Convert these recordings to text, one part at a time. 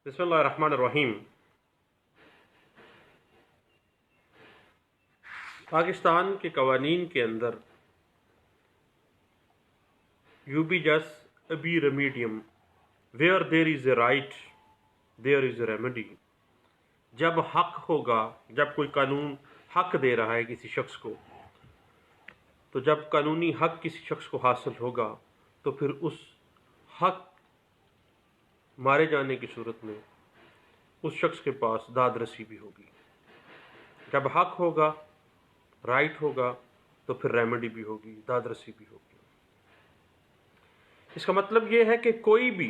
بسم اللہ الرحمن الرحیم۔ پاکستان کے قوانین کے اندر یوبی جس ابی ریمیڈیم where there is a right there is a remedy. جب حق ہوگا، جب کوئی قانون حق دے رہا ہے کسی شخص کو، تو جب قانونی حق کسی شخص کو حاصل ہوگا تو پھر اس حق مارے جانے کی صورت میں اس شخص کے پاس داد رسی بھی ہوگی۔ جب حق ہوگا، رائٹ ہوگا، تو پھر ریمیڈی بھی ہوگی، داد رسی بھی ہوگی۔ اس کا مطلب یہ ہے کہ کوئی بھی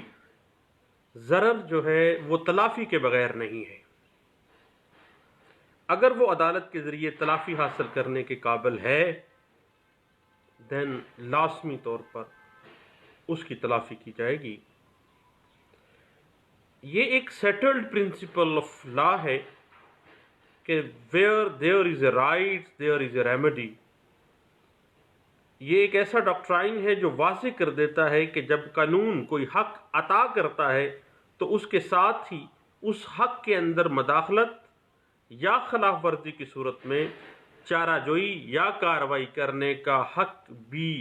ضرر جو ہے وہ تلافی کے بغیر نہیں ہے۔ اگر وہ عدالت کے ذریعے تلافی حاصل کرنے کے قابل ہے، دین لازمی طور پر اس کی تلافی کی جائے گی۔ یہ ایک سیٹلڈ پرنسپل آف لا ہے کہ where there is a right there is a remedy. یہ ایک ایسا ڈاکٹرائن ہے جو واضح کر دیتا ہے کہ جب قانون کوئی حق عطا کرتا ہے تو اس کے ساتھ ہی اس حق کے اندر مداخلت یا خلاف ورزی کی صورت میں چارہ جوئی یا کارروائی کرنے کا حق بھی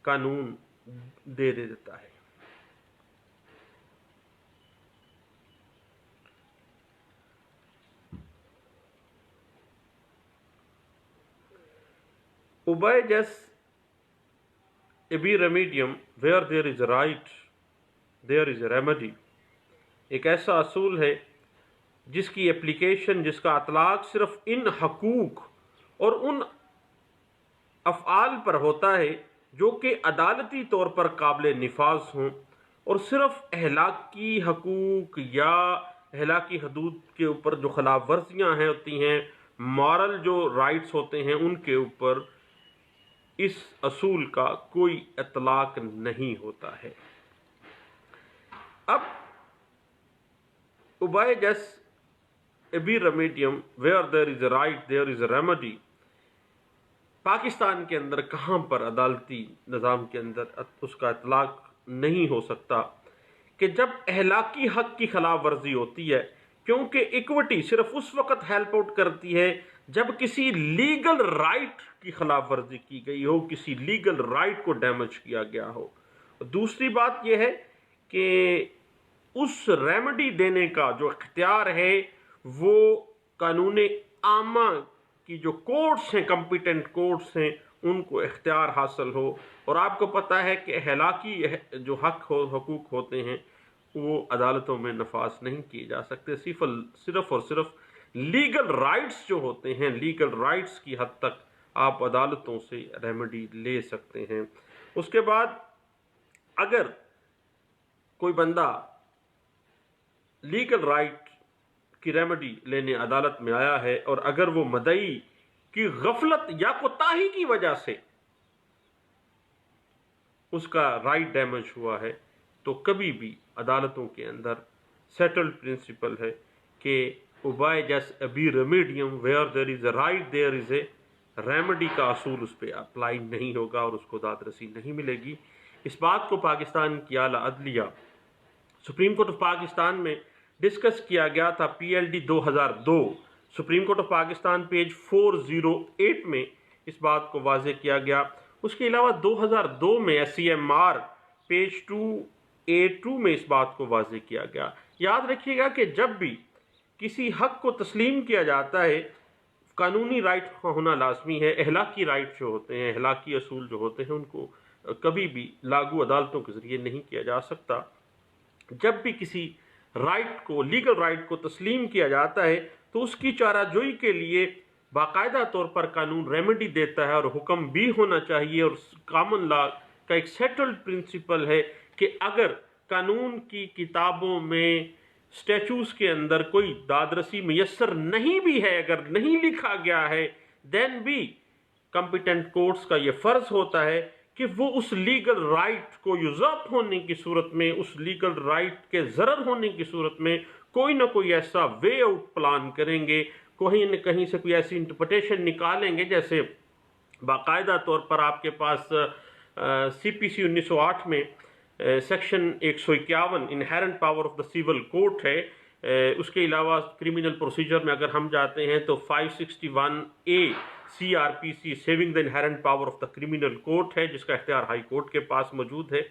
قانون دے دیتا ہے۔ obey just ابی ریمیڈیم where there is right there is a remedy ایک ایسا اصول ہے جس کی اپلیکیشن، جس کا اطلاق صرف ان حقوق اور ان افعال پر ہوتا ہے جو کہ عدالتی طور پر قابل نفاذ ہوں، اور صرف اخلاقی حقوق یا اخلاقی حدود کے اوپر جو خلاف ورزیاں ہیں ہوتی ہیں، مورل جو رائٹس ہوتے ہیں، ان کے اوپر اس اصول کا کوئی اطلاق نہیں ہوتا ہے۔ اب obey just ابی ریمیڈیم where there is a right there is a remedy Pakistan کے اندر کہاں پر عدالتی نظام کے اندر اس کا اطلاق نہیں ہو سکتا؟ کہ جب اخلاقی حق کی خلاف ورزی ہوتی ہے، کیونکہ ایکوٹی صرف اس وقت ہیلپ آؤٹ کرتی ہے جب کسی لیگل رائٹ کی خلاف ورزی کی گئی ہو، کسی لیگل رائٹ کو ڈیمیج کیا گیا ہو۔ دوسری بات یہ ہے کہ اس ریمیڈی دینے کا جو اختیار ہے وہ قانون عامہ کی جو کورٹس ہیں، کمپیٹنٹ کورٹس ہیں، ان کو اختیار حاصل ہو۔ اور آپ کو پتہ ہے کہ اخلاقی جو حقوق ہوتے ہیں وہ عدالتوں میں نفاذ نہیں کیے جا سکتے، صرف اور صرف لیگل رائٹس جو ہوتے ہیں، لیگل رائٹس کی حد تک آپ عدالتوں سے ریمیڈی لے سکتے ہیں۔ اس کے بعد اگر کوئی بندہ لیگل رائٹ کی ریمیڈی لینے عدالت میں آیا ہے اور اگر وہ مدعی کی غفلت یا کوتاہی کی وجہ سے اس کا رائٹ ڈیمیج ہوا ہے، تو کبھی بھی عدالتوں کے اندر سیٹلڈ پرنسپل ہے کہ obey just ابی ریمیڈیم where there is a right there is a remedy کا اصول اس پہ اپلائی نہیں ہوگا اور اس کو داد رسی نہیں ملے گی۔ اس بات کو پاکستان کی اعلیٰ عدلیہ سپریم کورٹ آف پاکستان میں ڈسکس کیا گیا تھا، PLD 2002 supreme court of Pakistan page 408 میں اس بات کو واضح کیا گیا۔ اس کے علاوہ 2002 میں SCMR پیج 2A2 میں اس بات کو واضح کیا گیا۔ یاد رکھیے گا کہ جب بھی کسی حق کو تسلیم کیا جاتا ہے، قانونی رائٹ ہونا لازمی ہے۔ اخلاقی رائٹ جو ہوتے ہیں، اخلاقی اصول جو ہوتے ہیں، ان کو کبھی بھی لاگو عدالتوں کے ذریعے نہیں کیا جا سکتا۔ جب بھی کسی رائٹ کو، لیگل رائٹ کو تسلیم کیا جاتا ہے تو اس کی چارہ جوئی کے لیے باقاعدہ طور پر قانون ریمیڈی دیتا ہے، اور حکم بھی ہونا چاہیے۔ اور کامن لا کا ایک سیٹلڈ پرنسپل ہے کہ اگر قانون کی کتابوں میں، اسٹیچوز کے اندر کوئی داد رسی میسر نہیں بھی ہے، اگر نہیں لکھا گیا ہے، دین بھی کمپیٹنٹ کورٹس کا یہ فرض ہوتا ہے کہ وہ اس لیگل رائٹ کو یوزرپ ہونے کی صورت میں، اس لیگل رائٹ کے ضرر ہونے کی صورت میں کوئی نہ کوئی ایسا وے آؤٹ پلان کریں گے، کہیں نہ کہیں سے کوئی ایسی انٹرپریٹیشن نکالیں گے۔ جیسے باقاعدہ طور پر آپ کے پاس CPC 1908 میں section 151 inherent power of the civil court ہے اس کے علاوہ کرمنل پروسیجر میں اگر ہم جاتے ہیں تو 561A CRPC saving the inherent power of the criminal court ہے، جس کا اختیار ہائی کورٹ کے پاس موجود ہے۔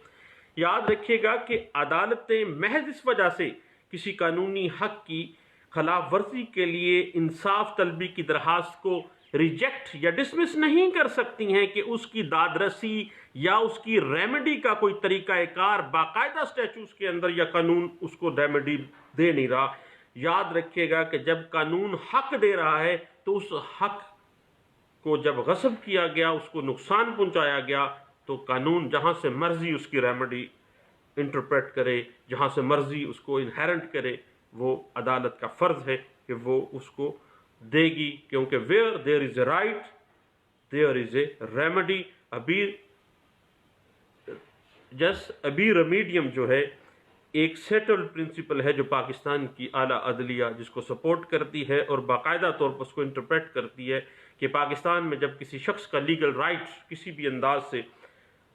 یاد رکھیے گا کہ عدالتیں محض اس وجہ سے کسی قانونی حق کی خلاف ورزی کے لیے انصاف طلبی کی درخواست کو ریجیکٹ یا ڈسمس نہیں کر سکتی ہیں کہ اس کی داد رسی یا اس کی ریمیڈی کا کوئی طریقہ کار باقاعدہ اسٹیچوز کے اندر یا قانون اس کو ریمیڈی دے نہیں رہا۔ یاد رکھیے گا کہ جب قانون حق دے رہا ہے تو اس حق کو جب غصب کیا گیا، اس کو نقصان پہنچایا گیا، تو قانون جہاں سے مرضی اس کی ریمیڈی انٹرپریٹ کرے، جہاں سے مرضی اس کو انہیرنٹ کرے، وہ عدالت کا فرض ہے کہ وہ اس کو دے گی، کیونکہ where there is a right there is a remedy۔ ابی ریمیڈیم جو ہے ایک سیٹلڈ پرنسپل ہے جو پاکستان کی اعلیٰ عدلیہ جس کو سپورٹ کرتی ہے اور باقاعدہ طور پر اس کو انٹرپریٹ کرتی ہے کہ پاکستان میں جب کسی شخص کا لیگل رائٹ کسی بھی انداز سے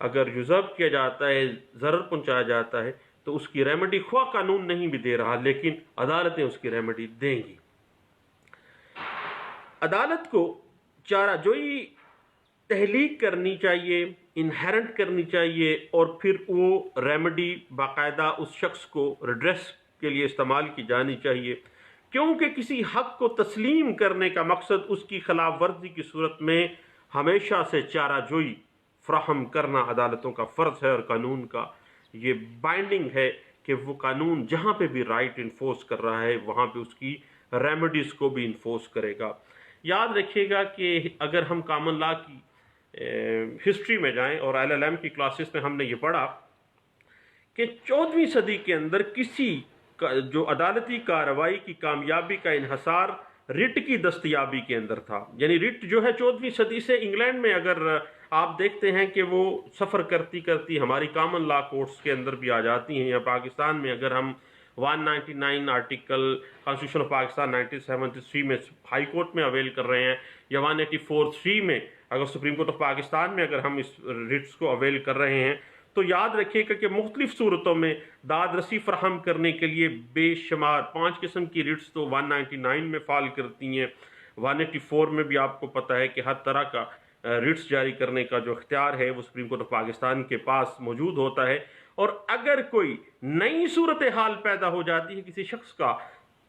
اگر یوزرب کیا جاتا ہے، ضرر پہنچایا جاتا ہے، تو اس کی ریمیڈی خواہ قانون نہیں بھی دے رہا لیکن عدالتیں اس کی ریمیڈی دیں گی۔ عدالت کو چارہ جوئی تحلیق کرنی چاہیے، انہیرنٹ کرنی چاہیے، اور پھر وہ ریمیڈی باقاعدہ اس شخص کو ریڈریس کے لیے استعمال کی جانی چاہیے، کیونکہ کسی حق کو تسلیم کرنے کا مقصد اس کی خلاف ورزی کی صورت میں ہمیشہ سے چارہ جوئی فراہم کرنا عدالتوں کا فرض ہے، اور قانون کا یہ بائنڈنگ ہے کہ وہ قانون جہاں پہ بھی رائٹ انفورس کر رہا ہے وہاں پہ اس کی ریمیڈیز کو بھی انفورس کرے گا۔ یاد رکھیے گا کہ اگر ہم کامن لا کی ہسٹری میں جائیں اور LLM کی کلاسز میں ہم نے یہ پڑھا کہ 14ویں صدی کے اندر کسی جو عدالتی کارروائی کی کامیابی کا انحصار رٹ کی دستیابی کے اندر تھا، یعنی رٹ جو ہے 14ویں صدی سے انگلینڈ میں اگر آپ دیکھتے ہیں کہ وہ سفر کرتی کرتی ہماری کامن لا کورٹس کے اندر بھی آ جاتی ہیں، یا پاکستان میں اگر ہم 199 آرٹیکل کانسٹیٹیوشن آف پاکستان 1973 میں ہائی کورٹ میں اویل کر رہے ہیں، یا 184(3) میں اگر سپریم کورٹ آف پاکستان میں اگر ہم اس ریٹس کو اویل کر رہے ہیں، تو یاد رکھیے گا کہ مختلف صورتوں میں داد رسی فراہم کرنے کے لیے بے شمار 5 قسم کی ریٹس تو 199 میں فال کرتی ہیں، 184 میں بھی آپ کو پتہ ہے کہ ہر طرح کا ریٹس جاری کرنے کا جو اختیار ہے وہ سپریم کورٹ آف پاکستان کے پاس موجود ہوتا ہے۔ اور اگر کوئی نئی صورتحال پیدا ہو جاتی ہے، کسی شخص کا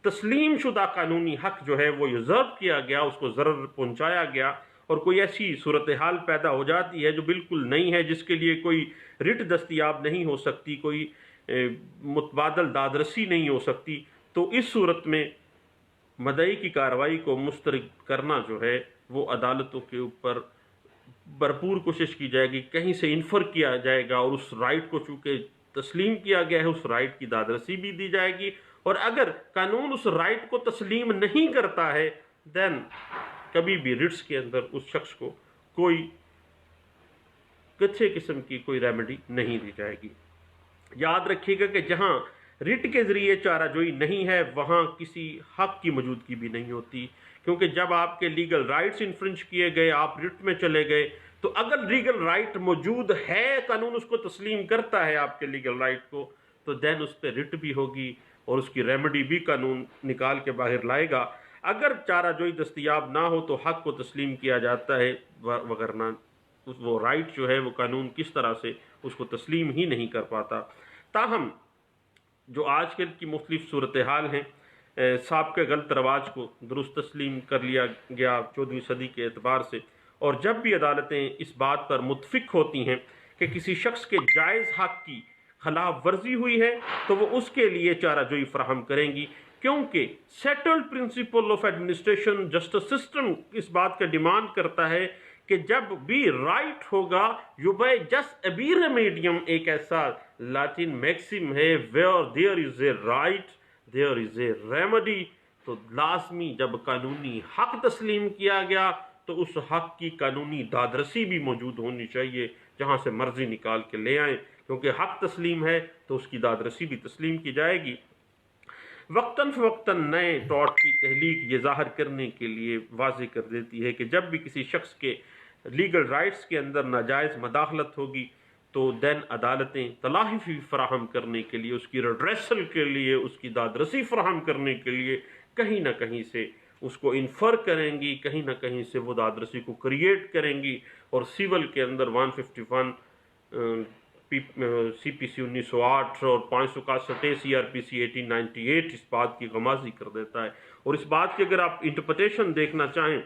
تسلیم شدہ قانونی حق جو ہے وہ یوزرب کیا گیا، اس کو ضرر پہنچایا گیا، اور کوئی ایسی صورتحال پیدا ہو جاتی ہے جو بالکل نئی ہے، جس کے لیے کوئی رٹ دستیاب نہیں ہو سکتی، کوئی متبادل داد رسی نہیں ہو سکتی، تو اس صورت میں مدعی کی کارروائی کو مسترد کرنا جو ہے وہ عدالتوں کے اوپر بھرپور کوشش کی جائے گی، کہیں سے انفر کیا جائے گا، اور اس رائٹ کو چونکہ تسلیم کیا گیا ہے اس رائٹ کی داد رسی بھی دی جائے گی، اور اگر قانون اس رائٹ کو تسلیم نہیں کرتا ہے دین کبھی بھی ریٹس کے اندر اس شخص کو کوئی کچھ قسم کی کوئی ریمیڈی نہیں دی جائے گی۔ یاد رکھیے گا کہ جہاں ریٹ کے ذریعے چارہ جوئی نہیں ہے وہاں کسی حق کی موجودگی بھی نہیں ہوتی، کیونکہ جب آپ کے لیگل رائٹس انفرنج کیے گئے، آپ ریٹ میں چلے گئے، تو اگر لیگل رائٹ موجود ہے، قانون اس کو تسلیم کرتا ہے آپ کے لیگل رائٹ کو، تو دین اس پہ ریٹ بھی ہوگی اور اس کی ریمیڈی بھی قانون نکال کے باہر لائے گا۔ اگر چارہ جوئی دستیاب نہ ہو تو حق کو تسلیم کیا جاتا ہے، وگرنہ وہ رائٹ جو ہے وہ قانون کس طرح سے اس کو تسلیم ہی نہیں کر پاتا۔ تاہم جو آج کل کی مختلف صورتحال ہیں، سابقہ غلط رواج کو درست تسلیم کر لیا گیا 14ویں صدی کے اعتبار سے، اور جب بھی عدالتیں اس بات پر متفق ہوتی ہیں کہ کسی شخص کے جائز حق کی خلاف ورزی ہوئی ہے تو وہ اس کے لیے چارہ جوئی فراہم کریں گی، کیونکہ settled principle of administration justice system اس بات کا ڈیمانڈ کرتا ہے کہ جب بھی رائٹ ہوگا یوبے جس ابی ریمیڈیم ایک ایسا لاطین میکسم ہے where there is a right there is a remedy، تو لازمی جب قانونی حق تسلیم کیا گیا تو اس حق کی قانونی دادرسی بھی موجود ہونی چاہیے، جہاں سے مرضی نکال کے لے آئیں، کیونکہ حق تسلیم ہے تو اس کی دادرسی بھی تسلیم کی جائے گی۔ وقتاً فوقتاً نئے ٹاٹ کی تحلیق یہ ظاہر کرنے کے لیے واضح کر دیتی ہے کہ جب بھی کسی شخص کے لیگل رائٹس کے اندر ناجائز مداخلت ہوگی تو دین عدالتیں تلافی فراہم کرنے کے لیے، اس کی ریڈریسل کے لیے، اس کی دادرسی فراہم کرنے کے لیے کہیں نہ کہیں سے اس کو انفر کریں گی، کہیں نہ کہیں سے وہ دادرسی کو کریٹ کریں گی، اور سیول کے اندر 151 سی پی سی 1908 اور 561 سی آر پی سی 1898 اس بات کی غمازی کر دیتا ہے۔ اور اس بات کی اگر آپ انٹرپریٹیشن دیکھنا چاہیں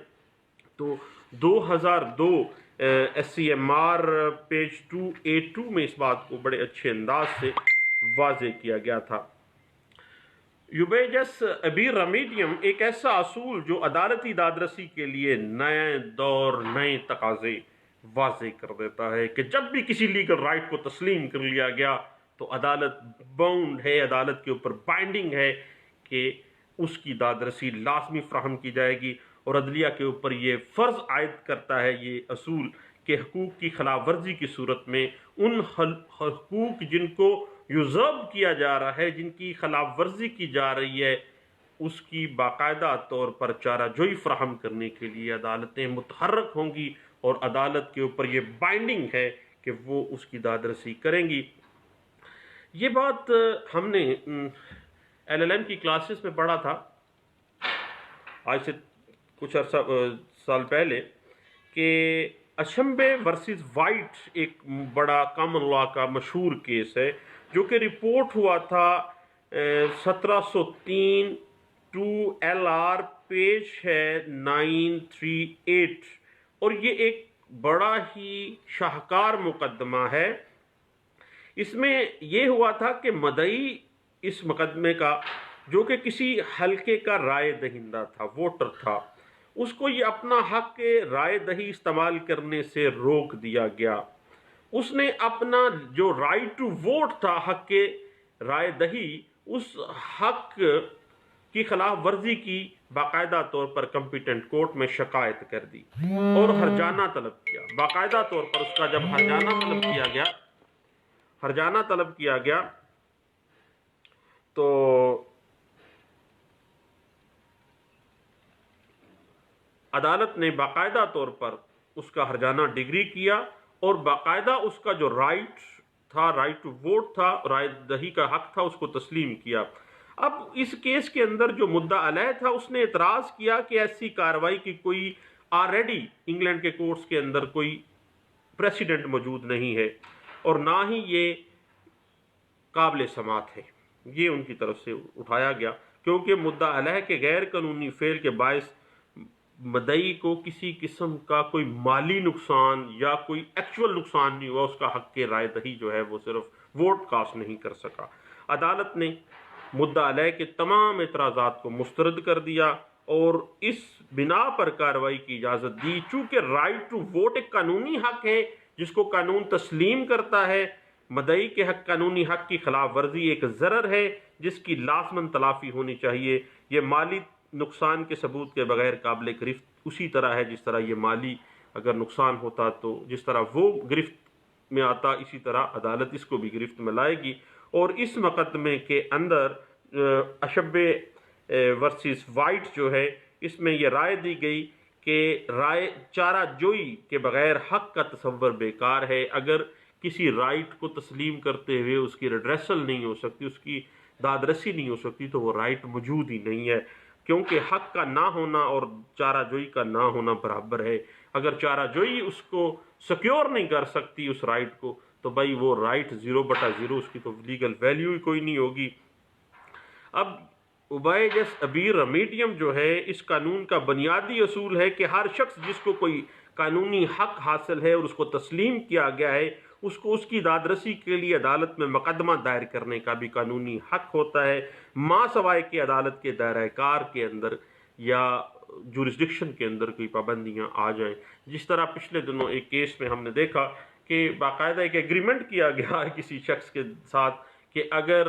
تو 2002 S C M R page 282 میں اس بات کو بڑے اچھے انداز سے واضح کیا گیا تھا۔ یوبیجس ابی ریمیڈیم ایک ایسا اصول جو عدالتی دادرسی کے لیے نئے دور، نئے تقاضے واضح کر دیتا ہے کہ جب بھی کسی لیگل رائٹ کو تسلیم کر لیا گیا تو عدالت باؤنڈ ہے، عدالت کے اوپر بائنڈنگ ہے کہ اس کی دادرسی لازمی فراہم کی جائے گی، اور عدلیہ کے اوپر یہ فرض عائد کرتا ہے یہ اصول کہ حقوق کی خلاف ورزی کی صورت میں ان حقوق جن کو یوزرو کیا جا رہا ہے، جن کی خلاف ورزی کی جا رہی ہے، اس کی باقاعدہ طور پر چارہ جوئی فراہم کرنے کے لیے عدالتیں متحرک ہوں گی، اور عدالت کے اوپر یہ بائنڈنگ ہے کہ وہ اس کی دادرسی کریں گی۔ یہ بات ہم نے ایل ایل ایم کی کلاسز میں پڑھا تھا آج سے کچھ عرصہ سال پہلے، کہ اشمبے ورسز وائٹ ایک بڑا کامن لا کا مشہور کیس ہے جو کہ رپورٹ ہوا تھا 1703 2 LR پیج ہے 938، اور یہ ایک بڑا ہی شاہکار مقدمہ ہے۔ اس میں یہ ہوا تھا کہ مدعی اس مقدمے کا، جو کہ کسی حلقے کا رائے دہندہ تھا، ووٹر تھا، اس کو یہ اپنا حق رائے دہی استعمال کرنے سے روک دیا گیا۔ اس نے اپنا جو رائٹ ٹو ووٹ تھا، حق رائے دہی، اس حق کی خلاف ورزی کی باقاعدہ طور پر کمپیٹنٹ کورٹ میں شکایت کر دی اور ہرجانہ طلب کیا۔ باقاعدہ طور پر اس کا جب ہرجانہ طلب کیا گیا تو عدالت نے باقاعدہ طور پر اس کا ہرجانہ ڈگری کیا، اور باقاعدہ اس کا جو رائٹ تھا، رائٹ ٹو ووٹ تھا، رائے دہی کا حق تھا، اس کو تسلیم کیا۔ اب اس کیس کے اندر جو مدعا علیہ تھا، اس نے اعتراض کیا کہ ایسی کارروائی کی کوئی آلریڈی انگلینڈ کے کورٹس کے اندر کوئی پریسیڈنٹ موجود نہیں ہے، اور نہ ہی یہ قابل سماعت ہے۔ یہ ان کی طرف سے اٹھایا گیا کیونکہ مدعا علیہ کے غیر قانونی فعل کے باعث مدعی کو کسی قسم کا کوئی مالی نقصان یا کوئی ایکچول نقصان نہیں ہوا، اس کا حق کے رائے دہی جو ہے وہ صرف ووٹ کاسٹ نہیں کر سکا۔ عدالت نے مدعا علیہ کے تمام اعتراضات کو مسترد کر دیا اور اس بنا پر کارروائی کی اجازت دی۔ چونکہ رائٹ ٹو ووٹ ایک قانونی حق ہے جس کو قانون تسلیم کرتا ہے، مدعی کے حق قانونی حق کی خلاف ورزی ایک ضرر ہے جس کی لازماً تلافی ہونی چاہیے۔ یہ مالی نقصان کے ثبوت کے بغیر قابل گرفت اسی طرح ہے جس طرح یہ مالی اگر نقصان ہوتا تو جس طرح وہ گرفت میں آتا، اسی طرح عدالت اس کو بھی گرفت میں لائے گی۔ اور اس مقدمے کے اندر اشبے ورسز وائٹ جو ہے، اس میں یہ رائے دی گئی کہ رائے چارہ جوئی کے بغیر حق کا تصور بیکار ہے۔ اگر کسی رائٹ کو تسلیم کرتے ہوئے اس کی ریڈریسل نہیں ہو سکتی، اس کی دادرسی نہیں ہو سکتی، تو وہ رائٹ موجود ہی نہیں ہے، کیونکہ حق کا نہ ہونا اور چارہ جوئی کا نہ ہونا برابر ہے۔ اگر چارہ جوئی اس کو سیکیور نہیں کر سکتی اس رائٹ کو، تو بھائی وہ رائٹ 0/0، اس کی تو لیگل ویلیو ہی کوئی نہیں ہوگی۔ اب اوبائیجس ابی ریمیڈیم جو ہے، اس قانون کا بنیادی اصول ہے کہ ہر شخص جس کو کوئی قانونی حق حاصل ہے اور اس کو تسلیم کیا گیا ہے، اس کو اس کی دادرسی کے لیے عدالت میں مقدمہ دائر کرنے کا بھی قانونی حق ہوتا ہے، ماں سوائے کہ عدالت کے دائرہ کار کے اندر یا جورسڈکشن کے اندر کوئی پابندیاں آ جائیں۔ جس طرح پچھلے دنوں ایک کیس میں ہم نے دیکھا کہ باقاعدہ ایک ایگریمنٹ کیا گیا ہے کسی شخص کے ساتھ کہ اگر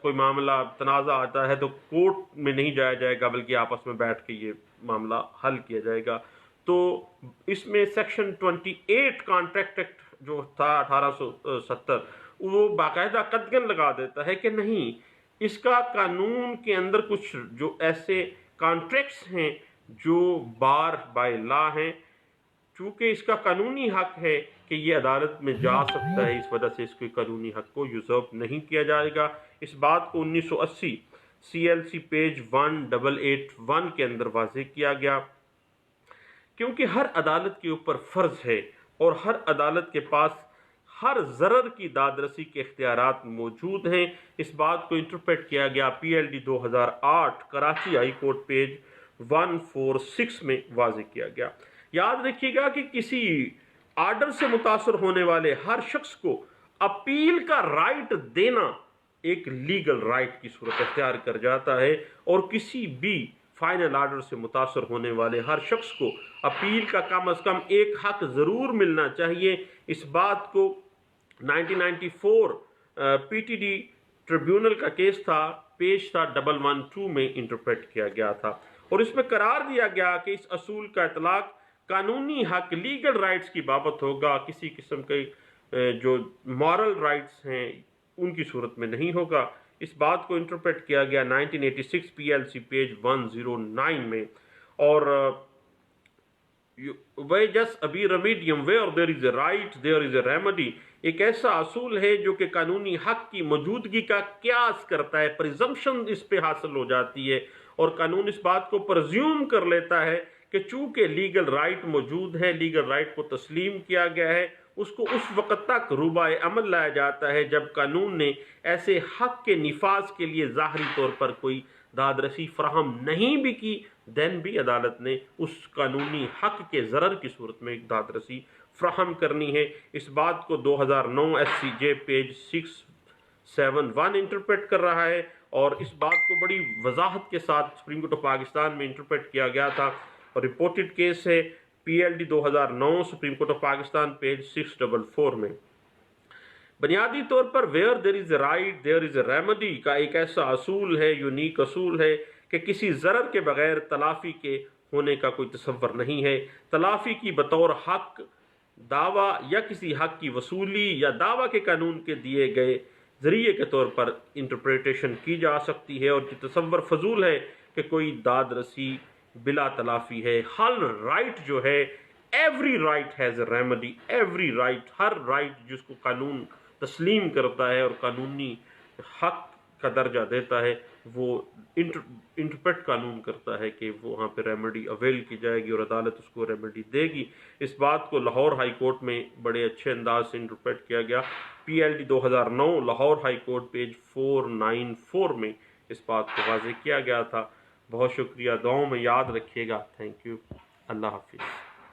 کوئی معاملہ تنازع آتا ہے تو کورٹ میں نہیں جایا جائے گا، بلکہ آپس میں بیٹھ کے یہ معاملہ حل کیا جائے گا۔ تو اس میں سیکشن 28 کانٹریکٹ ایکٹ جو تھا 1870، وہ باقاعدہ قدغن لگا دیتا ہے کہ نہیں، اس کا قانون کے اندر کچھ جو ایسے کانٹریکٹس ہیں جو بار بائی لا ہیں، چونکہ اس کا قانونی حق ہے کہ یہ عدالت میں جا سکتا ہے، اس وجہ سے اس کے قانونی حق کو یوزرو نہیں کیا جائے گا۔ اس بات کو 1980 CLC پیج 1881 کے اندر واضح کیا گیا، کیونکہ ہر عدالت کے اوپر فرض ہے اور ہر عدالت کے پاس ہر ضرر کی دادرسی کے اختیارات موجود ہیں۔ اس بات کو انٹرپریٹ کیا گیا PLD 2008 Karachi high court page 146 میں واضح کیا گیا۔ یاد رکھیے گا کہ کسی آرڈر سے متاثر ہونے والے ہر شخص کو اپیل کا رائٹ دینا ایک لیگل رائٹ کی صورت اختیار کر جاتا ہے، اور کسی بھی فائنل آرڈر سے متاثر ہونے والے ہر شخص کو اپیل کا کم از کم ایک حق ضرور ملنا چاہیے۔ اس بات کو 1994 PTD ٹریبیونل کا کیس تھا، پیج تھا 112 میں انٹرپریٹ کیا گیا تھا، اور اس میں قرار دیا گیا کہ اس اصول کا اطلاق قانونی حق لیگل رائٹس کی بابت ہوگا، کسی قسم کے جو مورل رائٹس ہیں ان کی صورت میں نہیں ہوگا۔ اس بات کو انٹرپریٹ کیا گیا 1986 PLC پیج 109 میں، اور ویجس ابی ریمیڈیم where there is a right there is a remedy ایک ایسا اصول ہے جو کہ قانونی حق کی موجودگی کا قیاس کرتا ہے، پریزمپشن اس پہ حاصل ہو جاتی ہے، اور قانون اس بات کو پرزیوم کر لیتا ہے کہ چونکہ لیگل رائٹ موجود ہے، لیگل رائٹ کو تسلیم کیا گیا ہے، اس کو اس وقت تک روبائے عمل لایا جاتا ہے جب قانون نے ایسے حق کے نفاذ کے لیے ظاہری طور پر کوئی دادرسی فراہم نہیں بھی کی، دین بھی عدالت نے اس قانونی حق کے ضرر کی صورت میں ایک دادرسی فراہم کرنی ہے۔ اس بات کو 2009 SCJ پیج 671 انٹرپریٹ کر رہا ہے، اور اس بات کو بڑی وضاحت کے ساتھ سپریم کورٹ آف پاکستان میں انٹرپریٹ کیا گیا تھا، اور رپورٹڈ کیس ہے PLD 2009 supreme court of Pakistan page 644 میں۔ بنیادی طور پر where there is a right there is a remedy کا ایک ایسا اصول ہے، یونیک اصول ہے، کہ کسی ضرر کے بغیر تلافی کے ہونے کا کوئی تصور نہیں ہے۔ تلافی کی بطور حق دعویٰ یا کسی حق کی وصولی یا دعویٰ کے قانون کے دیے گئے ذریعے کے طور پر انٹرپریٹیشن کی جا سکتی ہے، اور یہ تصور فضول ہے کہ کوئی داد رسی بلا تلافی ہے۔ ہر رائٹ جو ہے، every right has a remedy, every right, her right جس کو قانون تسلیم کرتا ہے اور قانونی حق کا درجہ دیتا ہے، وہ انٹرپریٹ قانون کرتا ہے کہ وہاں پہ ریمیڈی اویل کی جائے گی اور عدالت اس کو ریمیڈی دے گی۔ اس بات کو لاہور ہائی کورٹ میں بڑے اچھے انداز سے انٹرپریٹ کیا گیا، PLD 2009 Lahore high court page 494 میں اس بات کو واضح کیا گیا تھا۔ بہت شکریہ، دعاؤں میں یاد رکھیے گا۔ تھینک یو، اللہ حافظ۔